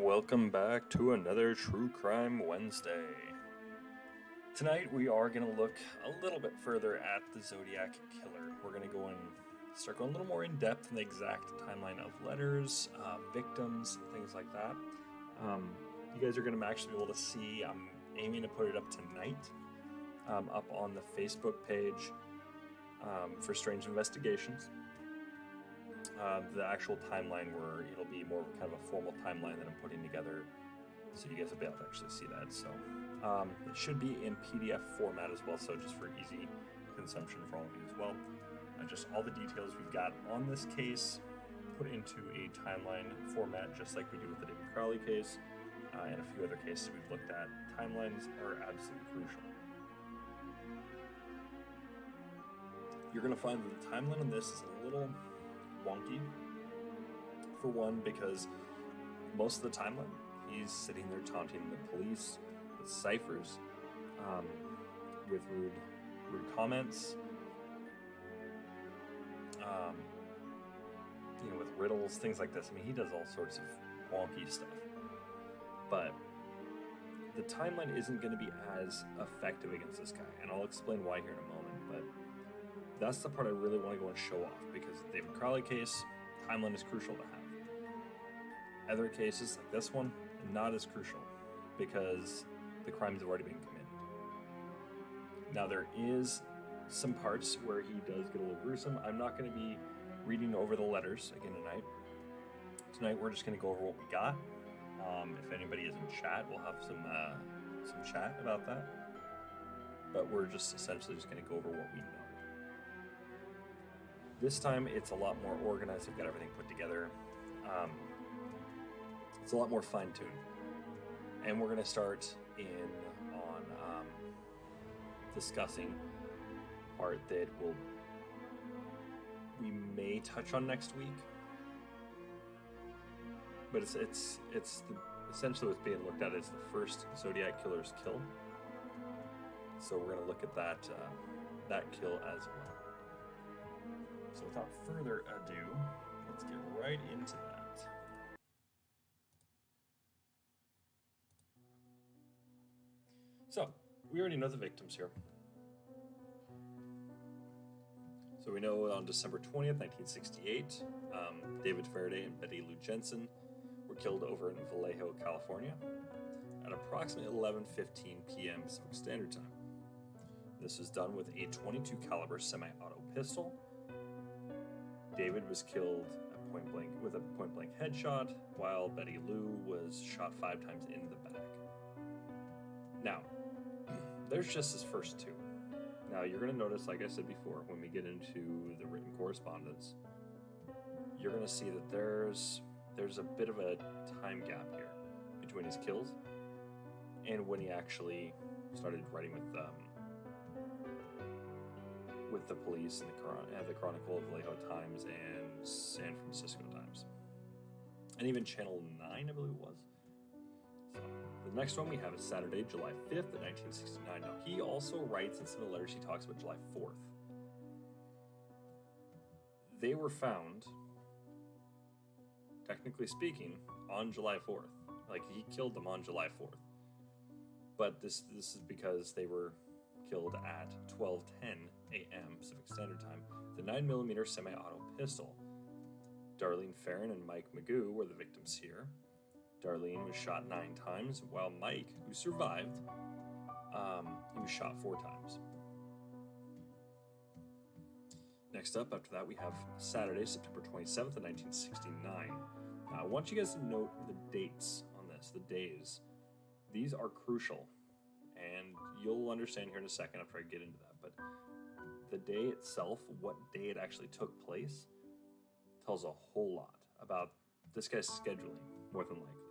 Welcome back to another True Crime Wednesday. Tonight we are going to look a little bit further at the Zodiac Killer. We're going to go and start going a little more in depth in the exact timeline of letters, victims, things like that. You guys are going to actually be able to see, I'm aiming to put it up tonight, up on the Facebook page for Strange Investigations. The actual timeline where it'll be more kind of a formal timeline that I'm putting together, so you guys will be able to actually see that. So it should be in PDF format as well, so just for easy consumption for all of you as well. Just all the details we've got on this case put into a timeline format, just like we do with the David Crowley case and a few other cases we've looked at. Timelines are absolutely crucial. You're going to find that the timeline on this is a little wonky, for one, because most of the timeline he's sitting there taunting the police with ciphers, with rude comments, with riddles, things like this. I mean, he does all sorts of wonky stuff, but the timeline isn't going to be as effective against this guy, and I'll explain why here in a moment. But that's the part I really want to go and show off, because the David Crowley case, timeline is crucial to have. Other cases like this one, not as crucial, because the crimes have already been committed. Now, there is some parts where he does get a little gruesome. I'm not going to be reading over the letters again tonight. Tonight we're just going to go over what we got. If anybody is in chat, we'll have some chat about that. But we're just essentially just going to go over what we know. This time it's a lot more organized. I've got everything put together. It's a lot more fine-tuned. And we're going to start on discussing the part that we may touch on next week. But it's essentially what's being looked at is the first Zodiac killer's kill. So we're going to look at that kill as well. So without further ado, let's get right into that. So, we already know the victims here. So we know on December 20th, 1968, David Faraday and Betty Lou Jensen were killed over in Vallejo, California at approximately 11:15 p.m. Pacific Standard Time. This was done with a .22 caliber semi-auto pistol. David was killed at point blank with a point-blank headshot, while Betty Lou was shot 5 times in the back. Now, there's just his first two. Now, you're going to notice, like I said before, when we get into the written correspondence, you're going to see that there's a bit of a time gap here between his kills and when he actually started writing with the police and the Chronicle of Vallejo Times and San Francisco Times, and even Channel 9, I believe it was. So the next one we have is Saturday, July 5th, 1969. Now, he also writes in some of the letters, he talks about July 4th. They were found, technically speaking, on July 4th. Like, he killed them on July 4th. But this is because they were killed at 12:10 a.m. Pacific Standard Time. The 9mm semi-auto pistol. Darlene Farron and Mike Magoo were the victims here. Darlene was shot 9 times, while Mike, who survived, he was shot 4 times. Next up, after that, we have Saturday, September 27th of 1969. I want you guys to note the dates on this, the days. These are crucial, and you'll understand here in a second after I get into that. But the day itself, what day it actually took place, tells a whole lot about this guy's scheduling, more than likely.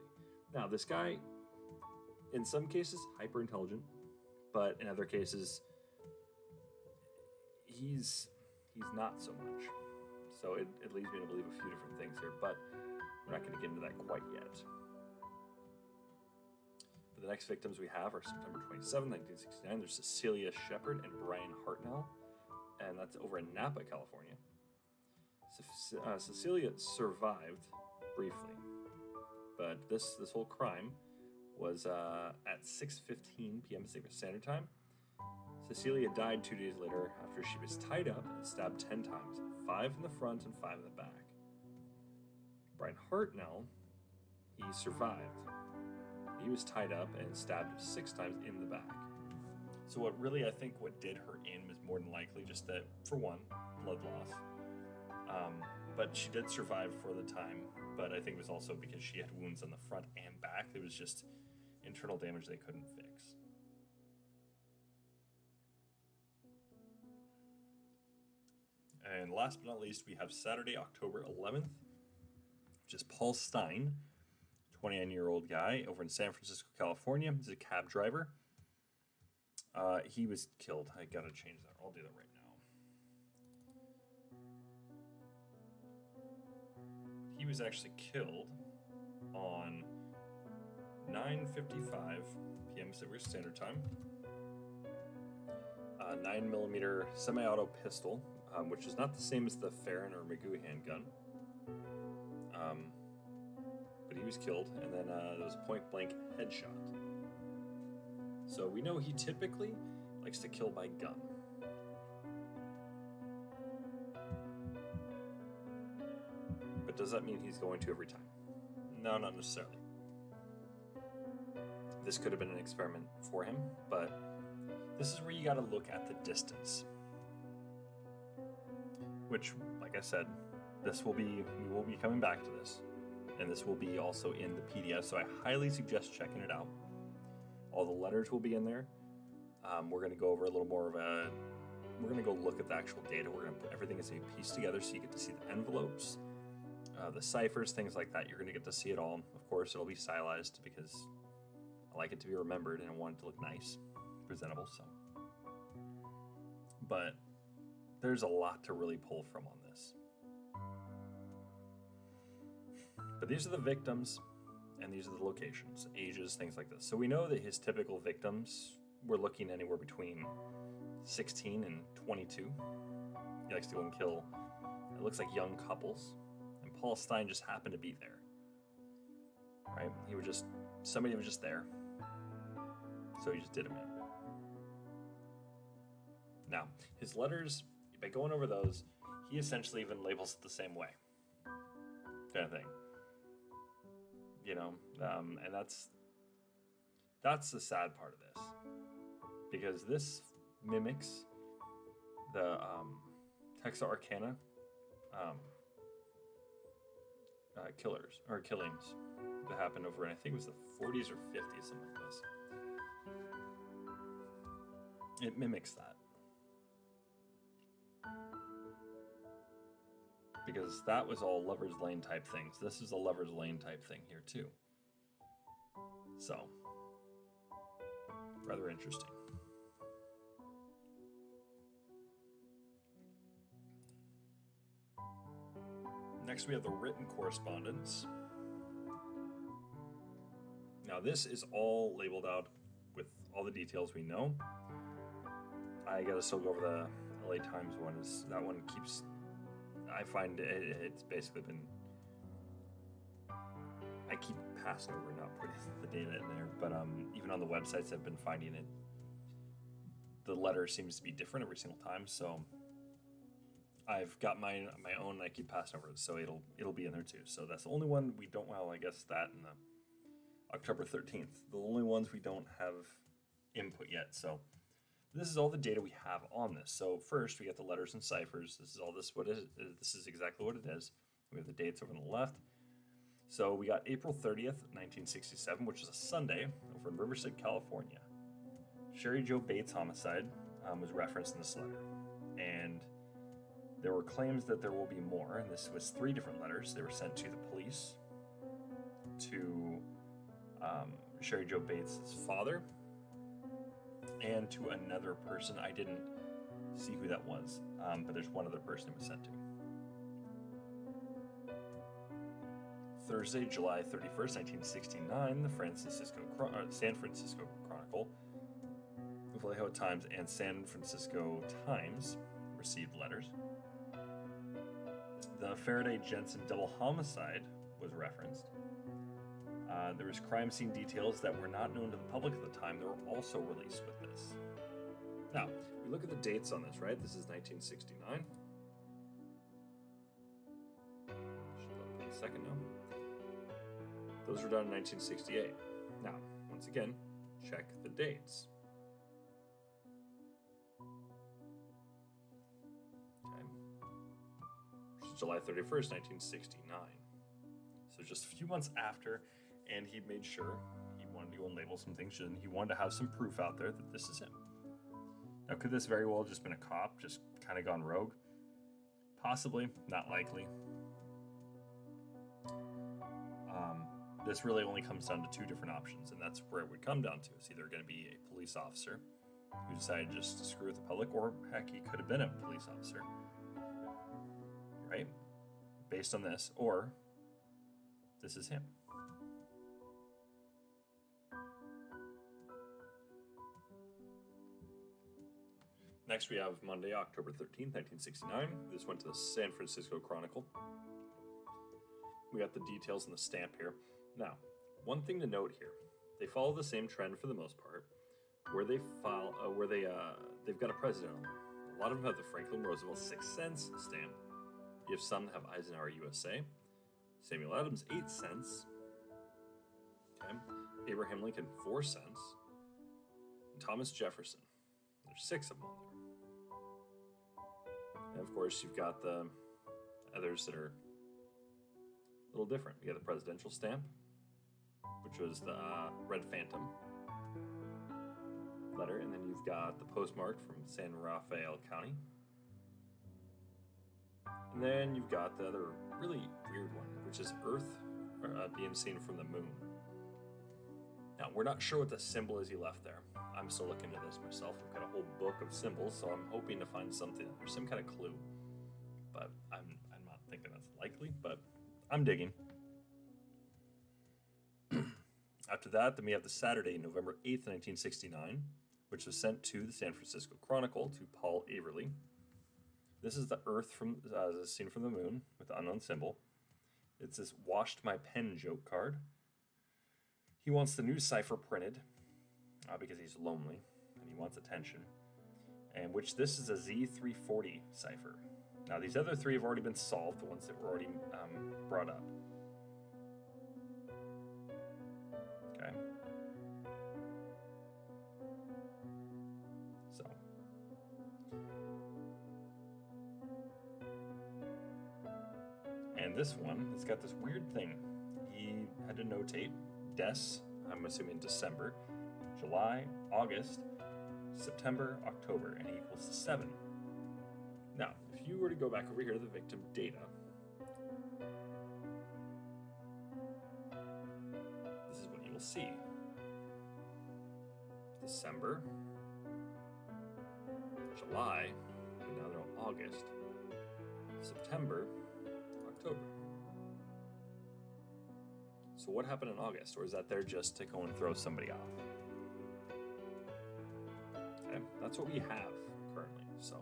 Now, this guy, in some cases, hyper intelligent, but in other cases, he's not so much. So it leads me to believe a few different things here, but we're not going to get into that quite yet. But the next victims we have are September 27, 1969. There's Cecilia Shepard and Brian Hartnell, and that's over in Napa, California. Cecilia survived briefly. but this whole crime was at 6:15 p.m. Pacific Standard Time. Cecilia died 2 days later after she was tied up and stabbed 10 times, 5 in the front and 5 in the back. Brian Hartnell, he survived. He was tied up and stabbed 6 times in the back. So what really, I think, what did her in was more than likely just that, for one, blood loss. But she did survive for the time, but I think it was also because she had wounds on the front and back. It was just internal damage they couldn't fix. And last but not least, we have Saturday, October 11th, which is Paul Stein, 29-year-old guy over in San Francisco, California. He's a cab driver. He was killed. I gotta change that. I'll do that right now. He was actually killed on 9:55 p.m. Pacific Standard Time. 9mm semi-auto pistol, which is not the same as the Farron or Magoo handgun. But he was killed, and then there was a point-blank headshot. So we know he typically likes to kill by gun. But does that mean he's going to every time? No, not necessarily. This could have been an experiment for him, but this is where you got to look at the distance. Which, like I said, we will be coming back to this, and this will be also in the PDF, so I highly suggest checking it out. All the letters will be in there. We're going to go over a little more of we're going to go look at the actual data. We're going to put everything as a piece together so you get to see the envelopes, the ciphers, things like that. You're going to get to see it all. Of course, it'll be stylized because I like it to be remembered and I want it to look nice, presentable. So, but there's a lot to really pull from on this. But these are the victims, and these are the locations, ages, things like this. So we know that his typical victims, we're looking anywhere between 16 and 22. He likes to go and kill, it looks like young couples. And Paul Stein just happened to be there. Right? Somebody was just there. So he just did him in. Now, his letters, by going over those, he essentially even labels it the same way. Kind of thing. You know, and that's the sad part of this, because this mimics the Texas Arcana killings that happened over in, I think it was the 40s or 50s, something like this. It mimics that. Because that was all Lover's Lane type things. This is a Lover's Lane type thing here too. So, rather interesting. Next we have the written correspondence. Now this is all labeled out with all the details we know. I gotta still go over the LA Times one. That one keeps... I find it's basically been... I keep passing over and not putting the data in there, but even on the websites I've been finding it, the letter seems to be different every single time, so I've got my own, and I keep passing over it, so it'll be in there too. So that's the only one we don't, well, I guess that and the October 13th, the only ones we don't have input yet, so this is all the data we have on this. So first, we got the letters and ciphers. This is all this. This is exactly what it is. We have the dates over on the left. So we got April 30th, 1967, which is a Sunday, over in Riverside, California. Sherry Jo Bates homicide was referenced in this letter. And there were claims that there will be more, and this was 3 different letters. They were sent to the police, to Sherry Jo Bates' father, and to another person. I didn't see who that was, but there's one other person it was sent to. Thursday, July 31st, 1969, the San Francisco Chronicle, Vallejo Times, and San Francisco Times received letters. The Faraday Jensen double homicide was referenced. There was crime scene details that were not known to the public at the time that were also released with this. Now, we look at the dates on this, right? This is 1969. Should look in a second now. Those were done in 1968. Now, once again, check the dates. Okay. Which is July 31st, 1969. So just a few months after, and he made sure he wanted to go and label some things, and he wanted to have some proof out there that this is him. Now, could this very well have just been a cop, just kind of gone rogue? Possibly, not likely. This really only comes down to two different options, and that's where it would come down to. It's either going to be a police officer who decided just to screw with the public, or heck, he could have been a police officer, right? Based on this, or this is him. Next, we have Monday, October 13th, 1969. This went to the San Francisco Chronicle. We got the details in the stamp here. Now, one thing to note here, they follow the same trend for the most part, where they've got a president on them. A lot of them have the Franklin Roosevelt 6 cents stamp. You have some that have Eisenhower USA, Samuel Adams 8 cents, okay, Abraham Lincoln 4 cents, and Thomas Jefferson. There's 6 of them on there. And of course, you've got the others that are a little different. You got the presidential stamp, which was the Red Phantom letter, and then you've got the postmark from San Rafael County. And then you've got the other really weird one, which is Earth being seen from the moon. Now, we're not sure what the symbol is he left there. I'm still looking into this myself. I've got a whole book of symbols, so I'm hoping to find something. There's some kind of clue, but I'm not thinking that's likely, but I'm digging. After that, then we have the Saturday, November 8th, 1969, which was sent to the San Francisco Chronicle to Paul Averley. This is the Earth from seen from the moon with the unknown symbol. It's this washed my pen joke card. He wants the new cipher printed because he's lonely and he wants attention. And which this is a Z340 cipher. Now these other three have already been solved, the ones that were already brought up. Okay. So. And this one, it's got this weird thing. He had to notate Des, I'm assuming December, July, August, September, October, and it equals to 7. Now, if you were to go back over here to the victim data, this is what you will see. December, July, and now they're on August, September, October. So what happened in August? Or is that there just to go and throw somebody off? Okay, that's what we have currently, so.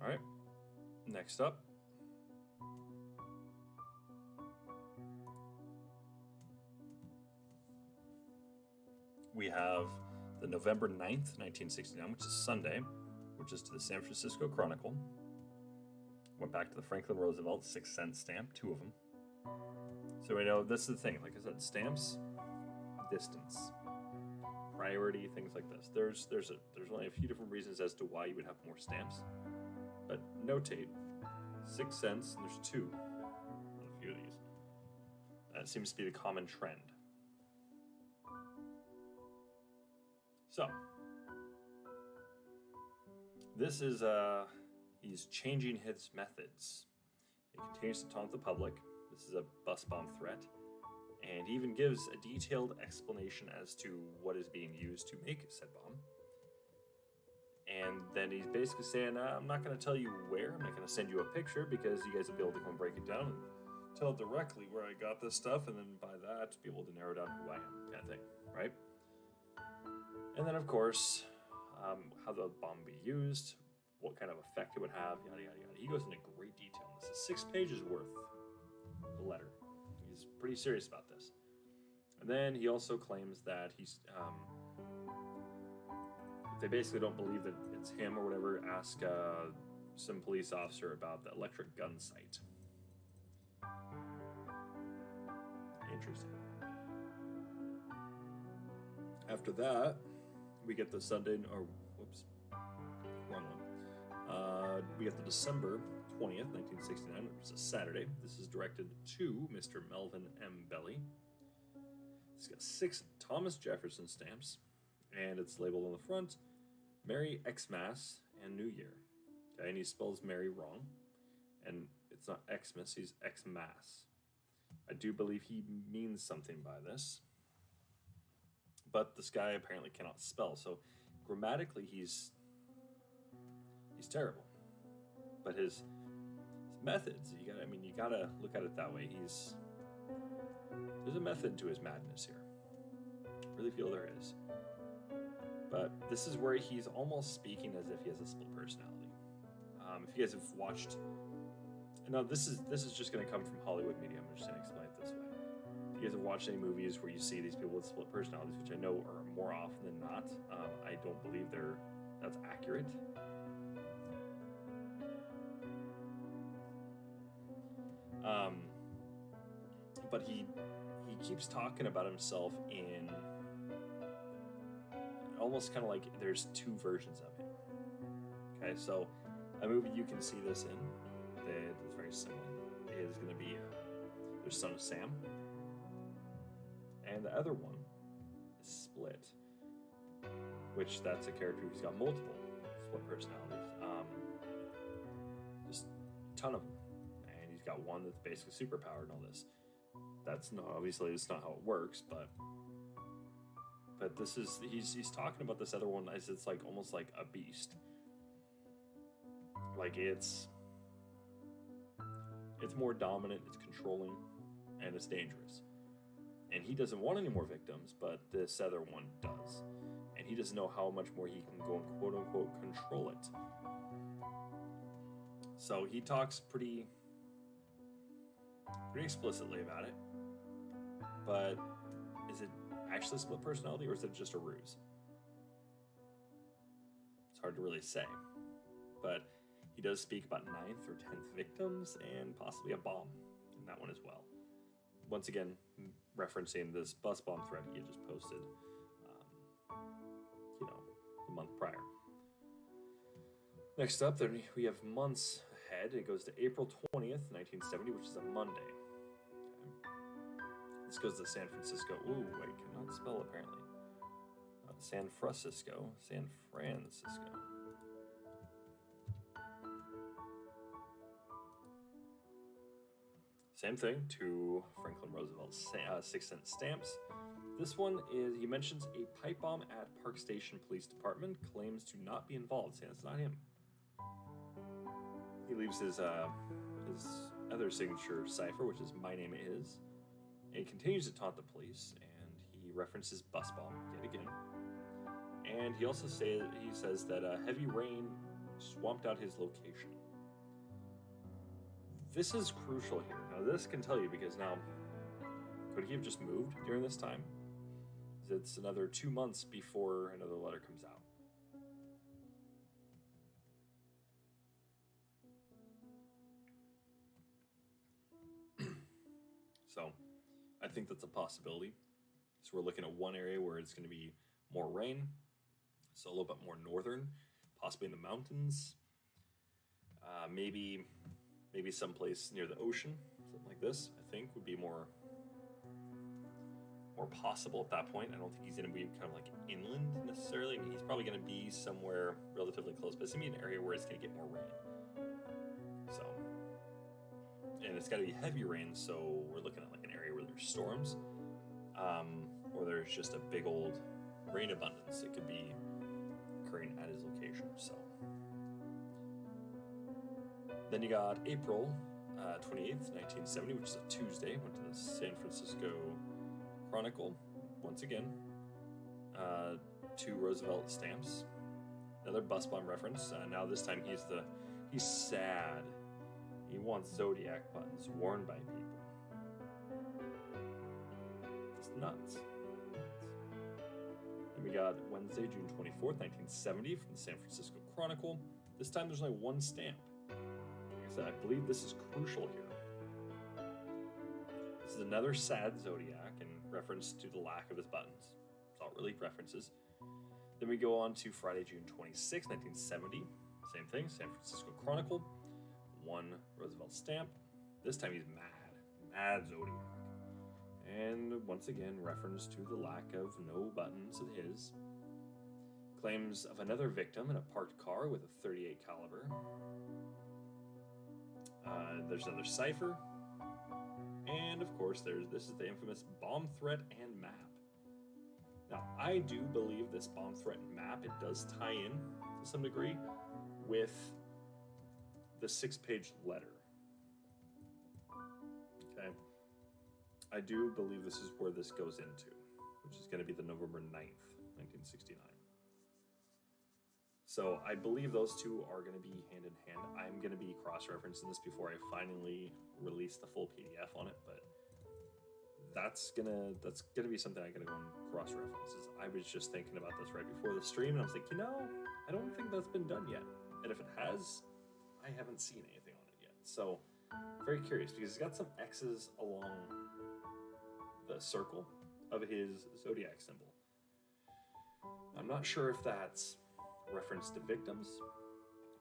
All right, next up. We have the November 9th, 1969, which is Sunday, which is to the San Francisco Chronicle. Went back to the Franklin Roosevelt 6 cent stamp, 2 of them. So we know this is the thing, like I said, stamps, distance, priority, things like this. There's only a few different reasons as to why you would have more stamps. But notate 6 cents, and there's 2 on a few of these. That seems to be the common trend. So this is he's changing his methods. He continues to taunt the public. This is a bus bomb threat. And he even gives a detailed explanation as to what is being used to make said bomb. And then he's basically saying, I'm not going to tell you where. I'm not going to send you a picture because you guys will be able to go and break it down and tell directly where I got this stuff. And then by that, be able to narrow down who I am, kind of thing, right? And then, of course, how the bomb be used, what kind of effect it would have, yada, yada, yada. He goes into great detail on this. It's 6 pages worth. the letter. He's pretty serious about this. And then he also claims that he's, if they basically don't believe that it's him or whatever, ask some police officer about the electric gun site. Interesting. After that, we get the Sunday, or whoops, wrong one. We get the December 20th, 1969, which is a Saturday. This is directed to Mr. Melvin M. Belly. It's got 6 Thomas Jefferson stamps, and it's labeled on the front, Merry Xmas and New Year. Okay, and he spells Merry wrong, and it's not Xmas, he's Xmas. I do believe he means something by this, but this guy apparently cannot spell, so grammatically he's terrible. But his methods, you gotta look at it that way. There's a method to his madness here. I really feel there is. But this is where he's almost speaking as if he has a split personality. If you guys have watched, no, this is just going to come from Hollywood media. I'm just going to explain it this way. If you guys have watched any movies where you see these people with split personalities, which I know are more often than not, I don't believe that's accurate. But he keeps talking about himself in almost kind of like there's 2 versions of him. Okay, so a movie you can see this in that is very similar is going to be there's Son of Sam, and the other one is Split, which that's a character who's got multiple split personalities, just a ton of them, and he's got one that's basically superpowered and all this. That's not, obviously it's not how it works, but this is, he's talking about this other one as it's like almost like a beast. Like it's more dominant, it's controlling, and it's dangerous. And he doesn't want any more victims, but this other one does. And he doesn't know how much more he can go and quote unquote control it. So he talks pretty explicitly about it. But is it actually split personality, or is it just a ruse? It's hard to really say. But he does speak about 9th or 10th victims and possibly a bomb in that one as well. Once again, referencing this bus bomb thread he had just posted, the month prior. Next up, then we have months ahead. It goes to April 20th, 1970, which is a Monday. Okay. This goes to San Francisco. Ooh, wait, cannot spell apparently. San Francisco. Same thing to Franklin Roosevelt's 6-cent stamps. This one is, he mentions a pipe bomb at Park Station Police Department, claims to not be involved, saying it's not him. He leaves his other signature cipher, which is "My name is," and he continues to taunt the police, and he references bus bomb yet again. And he also says that heavy rain swamped out his location. This is crucial here. Now, this can tell you, because now, could he have just moved during this time? It's another 2 months before another letter comes out. So, I think that's a possibility. So we're looking at one area where it's going to be more rain, so a little bit more northern, possibly in the mountains. Maybe someplace near the ocean, something like this, I think would be more possible at that point. I don't think he's going to be kind of like inland necessarily. I mean, he's probably going to be somewhere relatively close, but it's going to be an area where it's going to get more rain. So, and it's got to be heavy rain, so we're looking at like an area where there's storms, or there's just a big old rain abundance. It could be occurring at his location. So then you got April 28th, 1970, which is a Tuesday. Went to the San Francisco Chronicle once again. 2 Roosevelt stamps. Another bus bomb reference. Now this time he's sad. He wants Zodiac buttons worn by people. It's nuts. Then we got Wednesday, June 24th, 1970 from the San Francisco Chronicle. This time there's only one stamp. Like I said, I believe this is crucial here. This is another sad Zodiac in reference to the lack of his buttons. It's all really references. Then we go on to Friday, June 26, 1970. Same thing, San Francisco Chronicle. One Roosevelt stamp. This time he's mad Zodiac. And once again, reference to the lack of no buttons of his. Claims of another victim in a parked car with a .38 caliber. There's another cipher. And of course, this is the infamous bomb threat and map. Now, I do believe this bomb threat and map, it does tie in to some degree with the 6-page letter. Okay. I do believe this is where this goes into, which is going to be the November 9th, 1969. So I believe those two are going to be hand in hand. I'm going to be cross-referencing this before I finally release the full PDF on it, but that's gonna be something I'm gonna go and cross-reference. I was just thinking about this right before the stream, and I was like, I don't think that's been done yet. And if it has, I haven't seen anything on it yet. So very curious, because he's got some X's along the circle of his Zodiac symbol. I'm not sure if that's reference to victims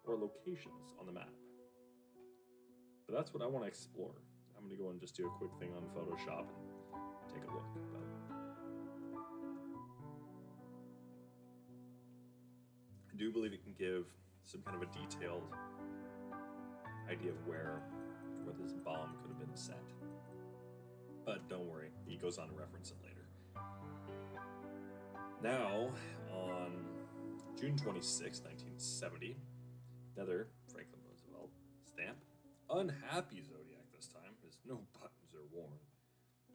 or locations on the map, but that's what I want to explore. I'm going to go and just do a quick thing on Photoshop and take a look. I do believe it can give some kind of a detailed idea of where this bomb could have been set. But don't worry, he goes on to reference it later. Now, on June 26, 1970, another Franklin Roosevelt stamp. Unhappy Zodiac this time, as no buttons are worn.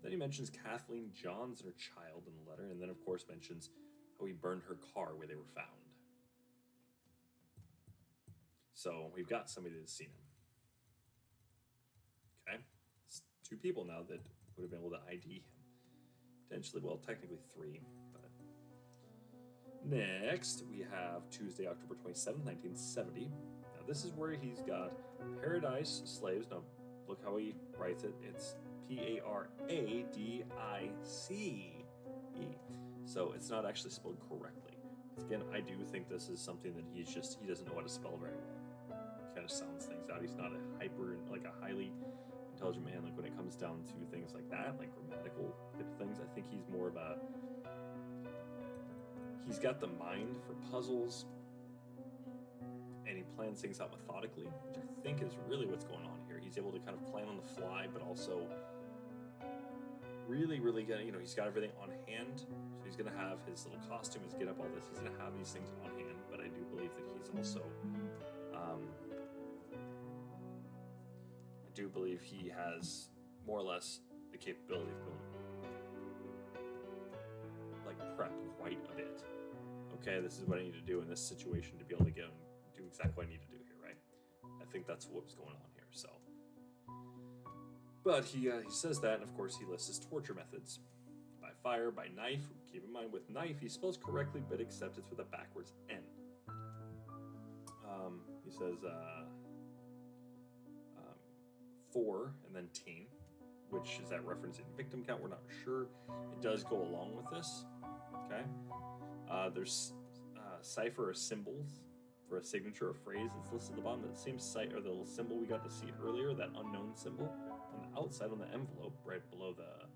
Then he mentions Kathleen Johns and her child in the letter, and then of course mentions how he burned her car where they were found. So we've got somebody that's seen him. Okay, it's two people now that would have been able to ID him. Potentially, well, technically three, but... Next, we have Tuesday, October 27, 1970. Now, this is where he's got Paradise Slaves. Now, look how he writes it. It's Paradice. So it's not actually spelled correctly. Again, I do think this is something that he doesn't know how to spell very well. He kind of sounds things out. He's not a highly intelligent man, like when it comes down to things like that, like grammatical type of things. I think he's more of he's got the mind for puzzles, and he plans things out methodically, which I think is really what's going on here. He's able to kind of plan on the fly, but also really get, he's got everything on hand. So he's going to have his little costume, his get up, all this. He's going to have these things on hand, but I do believe that he's also, I do believe he has more or less the capability of building, prep quite a bit. Okay, this is what I need to do in this situation to be able to do exactly what I need to do here, right? I think that's what was going on here, so. But he says that, and of course he lists his torture methods. By fire, by knife. Keep in mind, with knife, he spells correctly, but except it's with a backwards N. He says 4 and then teen, which is that reference in victim count. We're not sure. It does go along with this. Okay. There's cipher or symbols for a signature or phrase that's listed at the bottom. That same site or the little symbol we got to see earlier, that unknown symbol on the outside on the envelope, right below the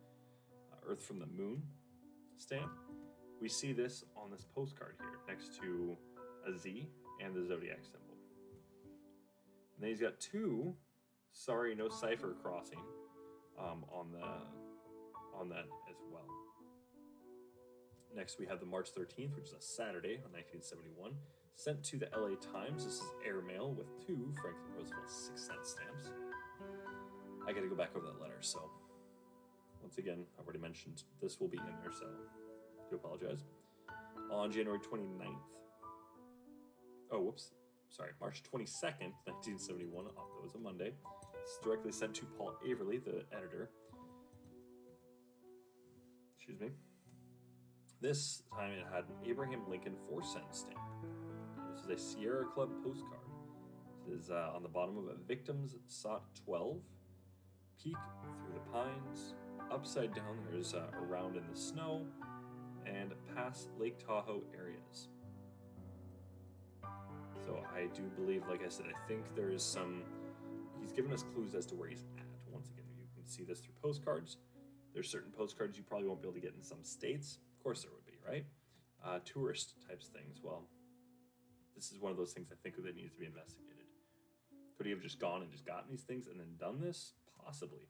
Earth from the Moon stamp. We see this on this postcard here next to a Z and the Zodiac symbol. And then he's got 2 sorry no cipher crossing on that as well. Next, we have the March 13th, which is a Saturday on 1971, sent to the LA Times. This is airmail with 2 Franklin Roosevelt 6-cent stamps. I got to go back over that letter, so once again, I've already mentioned this will be in there, so I do apologize. On January 29th, March 22nd, 1971, that was a Monday. It's directly sent to Paul Averly, the editor. Excuse me. This time it had an Abraham Lincoln 4-cent stamp. This is a Sierra Club postcard. This is on the bottom of it, victims sought 12, peek through the pines, upside down there's around in the snow, and past Lake Tahoe areas. So I do believe, like I said, I think there is some, he's given us clues as to where he's at. Once again, you can see this through postcards. There's certain postcards you probably won't be able to get in some states. Of course there would be, right? Tourist types things. Well, this is one of those things I think that needs to be investigated. Could he have just gone and just gotten these things and then done this? Possibly.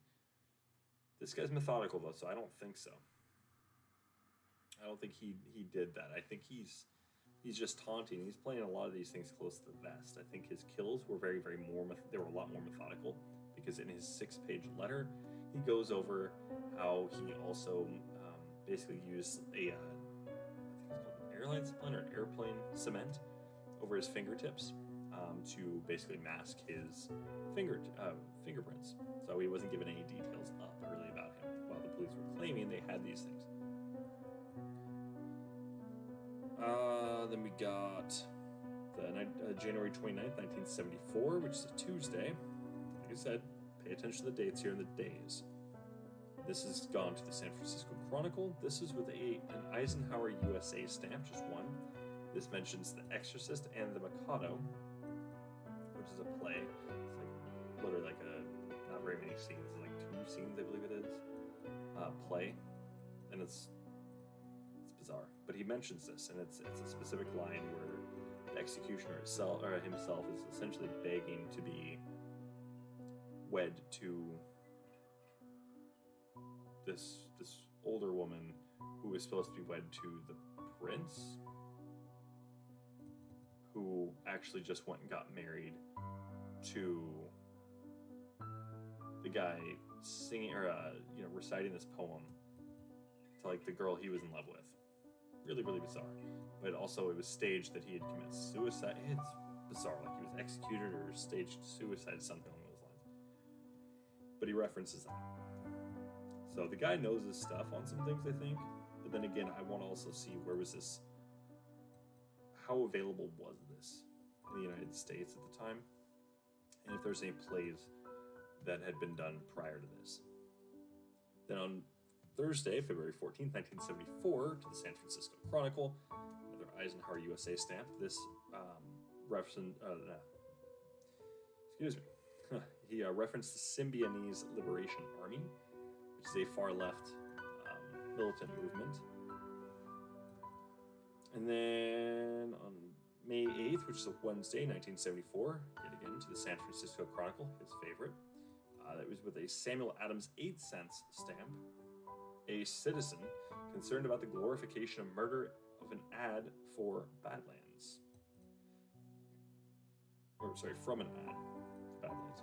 This guy's methodical though, so I don't think so. I don't think he did that. I think he's just taunting. He's playing a lot of these things close to the vest. I think his kills were they were a lot more methodical, because in his 6-page letter, he goes over how he also basically used I think it's called an airline supplement or an airplane cement over his fingertips to basically mask his fingerprints. So he wasn't given any details up really about him, while the police were claiming they had these things. Then we got the January 29th, 1974, which is a Tuesday. Like I said, pay attention to the dates here and the days. This has gone to the San Francisco Chronicle. This is with an Eisenhower USA stamp, just one. This mentions The Exorcist and The Mikado, which is a play. It's like literally like not very many scenes, like 2 scenes, I believe it is. Play, and it's bizarre. But he mentions this, and it's a specific line where the executioner himself is essentially begging to be wed to this older woman who is supposed to be wed to the prince, who actually just went and got married to the guy singing or reciting this poem to like the girl he was in love with. Really, really bizarre. But also it was staged that he had committed suicide. It's bizarre, like he was executed or staged suicide, something along those lines. But he references that. So the guy knows his stuff on some things, I think. But then again, I want to also see how available was this in the United States at the time, and if there's any plays that had been done prior to this. Then on Thursday, February 14th, 1974, to the San Francisco Chronicle, another Eisenhower USA stamp. This he referenced the Symbionese Liberation Army, which is a far-left militant movement. And then on May 8th, which is a Wednesday, 1974, yet again to the San Francisco Chronicle, his favorite. That was with a Samuel Adams 8-cent stamp. A citizen concerned about the glorification of murder of an ad for Badlands. From an ad for Badlands.